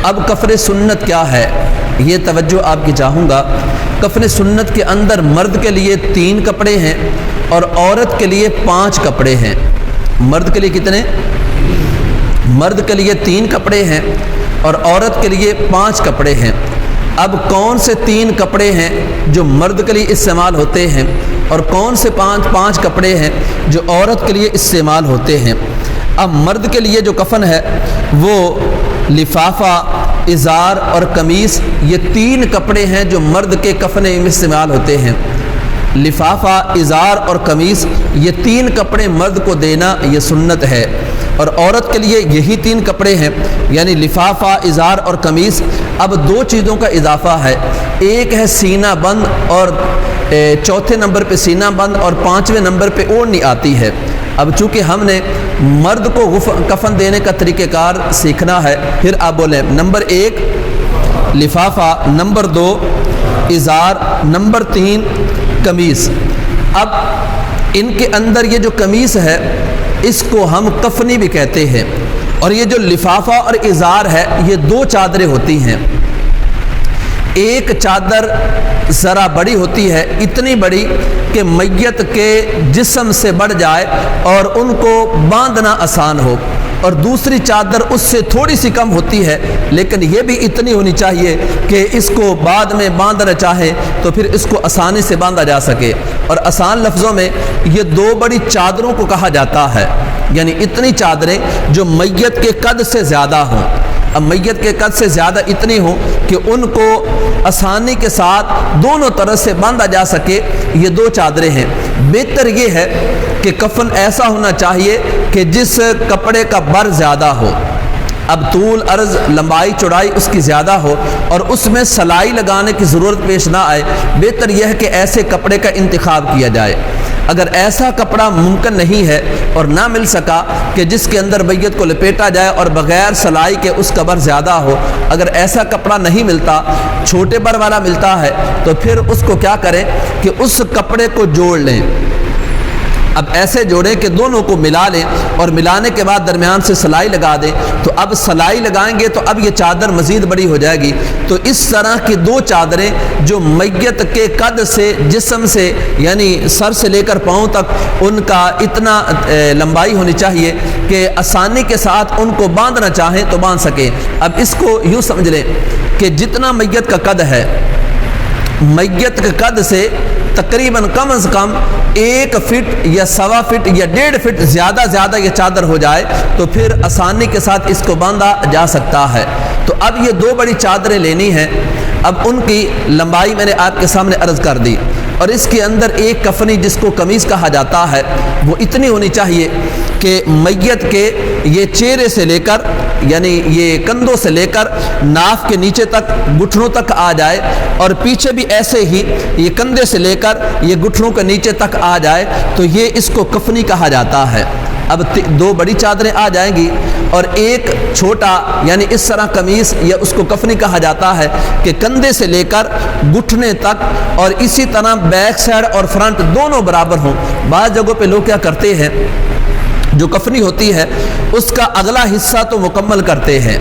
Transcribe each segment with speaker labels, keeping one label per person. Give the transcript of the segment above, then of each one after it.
Speaker 1: تو اب کفن سنت کیا ہے یہ توجہ آپ کی چاہوں گا۔ کفن سنت کے اندر مرد کے لیے 3 کپڑے ہیں اور عورت کے لیے 5 کپڑے ہیں۔ مرد کے لیے کتنے؟ مرد کے لیے 3 کپڑے ہیں اور عورت کے لیے 5 کپڑے ہیں۔ اب کون سے 3 کپڑے ہیں جو مرد کے لیے استعمال ہوتے ہیں اور کون سے 5 کپڑے ہیں جو عورت کے لیے استعمال ہوتے ہیں؟ اب مرد کے لیے جو کفن ہے وہ لفافہ، ازار اور قمیص، یہ 3 کپڑے ہیں جو مرد کے کفن میں استعمال ہوتے ہیں۔ لفافہ، ازار اور قمیص، یہ 3 کپڑے مرد کو دینا یہ سنت ہے، اور عورت کے لیے یہی 3 کپڑے ہیں، یعنی لفافہ، ازار اور قمیص۔ اب 2 چیزوں کا اضافہ ہے، ایک ہے سینہ بند، اور چوتھے نمبر پہ سینہ بند اور 5ویں نمبر پہ اوڑھنی آتی ہے۔ اب چونکہ ہم نے مرد کو کفن دینے کا طریقہ کار سیکھنا ہے، پھر آپ بولیں نمبر 1 لفافہ، نمبر 2 ازار، نمبر 3 قمیص۔ اب ان کے اندر یہ جو قمیص ہے اس کو ہم کفنی بھی کہتے ہیں، اور یہ جو لفافہ اور ازار ہے یہ 2 چادریں ہوتی ہیں۔ ایک چادر ذرا بڑی ہوتی ہے، اتنی بڑی کہ میت کے جسم سے بڑھ جائے اور ان کو باندھنا آسان ہو، اور دوسری چادر اس سے تھوڑی سی کم ہوتی ہے لیکن یہ بھی اتنی ہونی چاہیے کہ اس کو بعد میں باندھنا چاہے تو پھر اس کو آسانی سے باندھا جا سکے۔ اور آسان لفظوں میں یہ 2 بڑی چادروں کو کہا جاتا ہے، یعنی اتنی چادریں جو میت کے قد سے زیادہ ہوں۔ اب میت کے قد سے زیادہ اتنی ہوں کہ ان کو آسانی کے ساتھ دونوں طرف سے باندھا جا سکے، یہ 2 چادریں ہیں۔ بہتر یہ ہے کہ کفن ایسا ہونا چاہیے کہ جس کپڑے کا بر زیادہ ہو، اب طول، عرض، لمبائی، چوڑائی اس کی زیادہ ہو اور اس میں سلائی لگانے کی ضرورت پیش نہ آئے۔ بہتر یہ ہے کہ ایسے کپڑے کا انتخاب کیا جائے۔ اگر ایسا کپڑا ممکن نہیں ہے اور نہ مل سکا کہ جس کے اندر میت کو لپیٹا جائے اور بغیر سلائی کے اس کا بر زیادہ ہو، اگر ایسا کپڑا نہیں ملتا، چھوٹے بر والا ملتا ہے، تو پھر اس کو کیا کریں کہ اس کپڑے کو جوڑ لیں۔ اب ایسے جوڑیں کہ دونوں کو ملا لیں اور ملانے کے بعد درمیان سے سلائی لگا دیں، تو اب سلائی لگائیں گے تو اب یہ چادر مزید بڑی ہو جائے گی۔ تو اس طرح کی 2 چادریں جو میت کے قد سے، جسم سے، یعنی سر سے لے کر پاؤں تک ان کا اتنا لمبائی ہونی چاہیے کہ آسانی کے ساتھ ان کو باندھنا چاہیں تو باندھ سکیں۔ اب اس کو یوں سمجھ لیں کہ جتنا میت کا قد ہے، میت کے قد سے تقریباً کم از کم 1 فٹ یا 1.25 فٹ یا 1.5 فٹ زیادہ یہ چادر ہو جائے تو پھر آسانی کے ساتھ اس کو باندھا جا سکتا ہے۔ تو اب یہ 2 بڑی چادریں لینی ہیں۔ اب ان کی لمبائی میں نے آپ کے سامنے عرض کر دی، اور اس کے اندر ایک کفنی جس کو قمیص کہا جاتا ہے وہ اتنی ہونی چاہیے کہ میت کے یہ چہرے سے لے کر، یعنی یہ کندھوں سے لے کر ناف کے نیچے تک، گھٹنوں تک آ جائے، اور پیچھے بھی ایسے ہی یہ کندھے سے لے کر یہ گھٹنوں کے نیچے تک آ جائے، تو یہ اس کو کفنی کہا جاتا ہے۔ اب 2 بڑی چادریں آ جائیں گی اور ایک چھوٹا، یعنی اس طرح قمیص، یا اس کو کفنی کہا جاتا ہے کہ کندھے سے لے کر گھٹنے تک، اور اسی طرح بیک سائڈ اور فرنٹ دونوں برابر ہوں۔ بعض جگہوں پہ لوگ کیا کرتے ہیں، جو کفنی ہوتی ہے اس کا اگلا حصہ تو مکمل کرتے ہیں،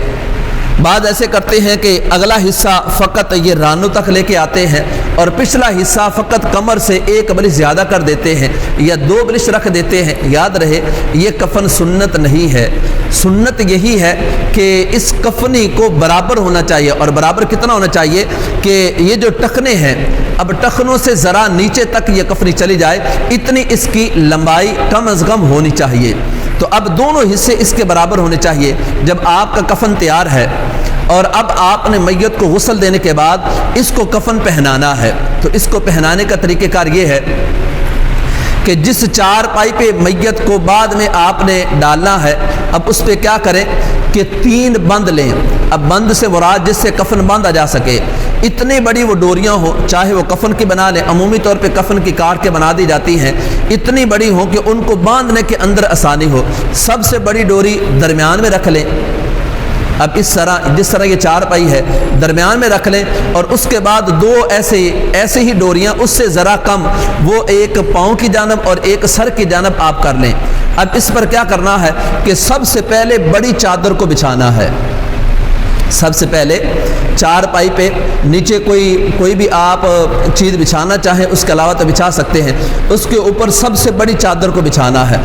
Speaker 1: بعض ایسے کرتے ہیں کہ اگلا حصہ فقط یہ رانوں تک لے کے آتے ہیں اور پچھلا حصہ فقط کمر سے 1 بلش زیادہ کر دیتے ہیں یا 2 بلش رکھ دیتے ہیں۔ یاد رہے یہ کفن سنت نہیں ہے۔ سنت یہی ہے کہ اس کفنی کو برابر ہونا چاہیے، اور برابر کتنا ہونا چاہیے کہ یہ جو ٹخنے ہیں، اب ٹخنوں سے ذرا نیچے تک یہ کفنی چلی جائے، اتنی اس کی لمبائی کم از کم ہونی چاہیے۔ تو اب دونوں حصے اس کے برابر ہونے چاہیے۔ جب آپ کا کفن تیار ہے اور اب آپ نے میت کو غسل دینے کے بعد اس کو کفن پہنانا ہے، تو اس کو پہنانے کا طریقہ کار یہ ہے کہ جس 4 پائی پہ میت کو بعد میں آپ نے ڈالنا ہے، اب اس پہ کیا کریں کہ 3 بند لیں۔ اب بند سے مراد جس سے کفن باندھا جا سکے، اتنی بڑی وہ ڈوریاں ہوں، چاہے وہ کفن کی بنا لیں، عمومی طور پہ کفن کی کاٹ کے بنا دی جاتی ہیں، اتنی بڑی ہوں کہ ان کو باندھنے کے اندر آسانی ہو۔ سب سے بڑی ڈوری درمیان میں رکھ لیں۔ اب اس طرح جس طرح یہ 4 پائی ہے درمیان میں رکھ لیں، اور اس کے بعد 2 ایسے ہی ڈوریاں اس سے ذرا کم، وہ ایک پاؤں کی جانب اور ایک سر کی جانب آپ کر لیں۔ اب اس پر کیا کرنا ہے کہ سب سے پہلے بڑی چادر کو بچھانا ہے، سب سے پہلے چارپائی پہ نیچے کوئی بھی آپ چیز بچھانا چاہیں اس کے علاوہ تو بچھا سکتے ہیں، اس کے اوپر سب سے بڑی چادر کو بچھانا ہے۔